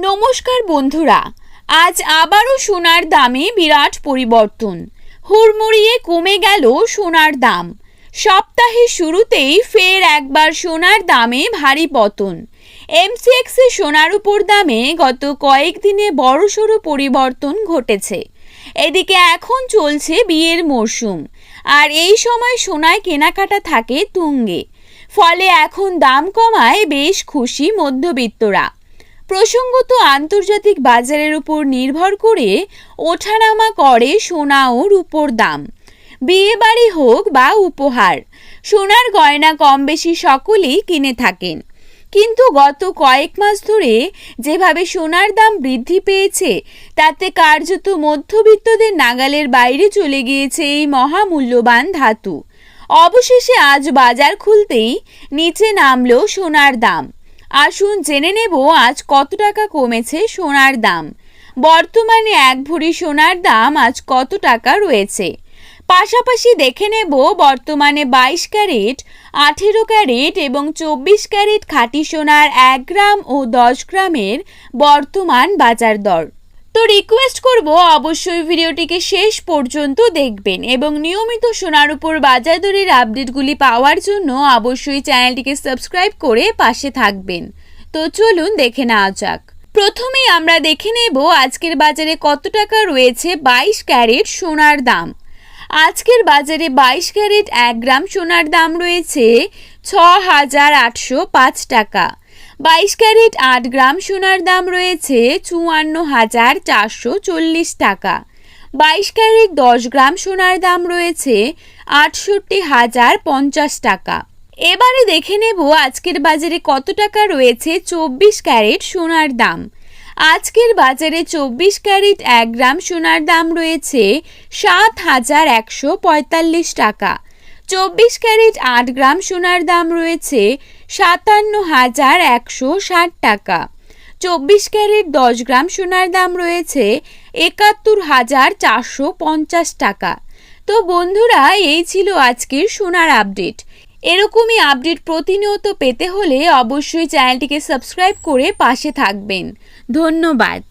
নমস্কার বন্ধুরা, আজ আবারও সোনার দামে বিরাট পরিবর্তন। হুড়মুড়িয়ে কমে গেল সোনার দাম। সপ্তাহের শুরুতেই ফের একবার সোনার দামে ভারী পতন। এমসিএক্সে সোনার উপর দামে গত কয়েকদিনে বড়সড় পরিবর্তন ঘটেছে। এদিকে এখন চলছে বিয়ের মরশুম, আর এই সময় সোনায় কেনাকাটা থাকে তুঙ্গে। ফলে এখন দাম কমায় বেশ খুশি মধ্যবিত্তরা। প্রসঙ্গত আন্তর্জাতিক বাজারের উপর নির্ভর করে ওঠানামা করে সোনা ও রূপোর দাম। বিয়ে বাড়ি হোক বা উপহার, সোনার গয়না কম বেশি সকলেই কিনে থাকেন। কিন্তু গত কয়েক মাস ধরে যেভাবে সোনার দাম বৃদ্ধি পেয়েছে, তাতে কার্যত মধ্যবিত্তদের নাগালের বাইরে চলে গিয়েছে এই মহামূল্যবান ধাতু। অবশেষে আজ বাজার খুলতেই নিচে নামলো সোনার দাম। আসুন জেনে নেব আজ কত টাকা কমেছে সোনার দাম। বর্তমানে এক ভরি সোনার দাম আজ কত টাকা রয়েছে। পাশাপাশি দেখে নেব বর্তমানে 22 ক্যারেট, 18 ক্যারেট এবং 24 ক্যারেট খাঁটি সোনার 1 গ্রাম ও 10 গ্রামের বর্তমান বাজার দর। তো রিকোয়েস্ট করব অবশ্যই ভিডিওটিকে শেষ পর্যন্ত দেখবেন এবং নিয়মিত সোনার উপর বাজার দরের আপডেটগুলি পাওয়ার জন্য অবশ্যই চ্যানেলটিকে সাবস্ক্রাইব করে পাশে থাকবেন। তো চলুন দেখে নেওয়া যাক। প্রথমেই আমরা দেখে নেব আজকের বাজারে কত টাকা রয়েছে 22 ক্যারেট সোনার দাম। আজকের বাজারে 22 ক্যারেট 1 গ্রাম সোনার দাম রয়েছে 6,805 টাকা। 22 ক্যারেট 8 গ্রাম সোনার দাম রয়েছে 54,440 টাকা। 22 ক্যারেট 10 গ্রাম সোনার দাম রয়েছে 68,050 টাকা। এবারে দেখে নেব আজকের বাজারে কত টাকা রয়েছে 24 ক্যারেট সোনার দাম। আজকের বাজারে 24 ক্যারেট 1 গ্রাম সোনার দাম রয়েছে 7,145 টাকা। 24 ক্যারেট 8 গ্রাম সোনার দাম রয়েছে 57,160 টাকা। 24 ক্যারেট 10 গ্রাম সোনার দাম রয়েছে 71,450 টাকা। তো বন্ধুরা, এই ছিল আজকের সোনার আপডেট। এরকমই আপডেট প্রতিনিয়ত পেতে হলে অবশ্যই চ্যানেলটিকে সাবস্ক্রাইব করে পাশে থাকবেন। ধন্যবাদ।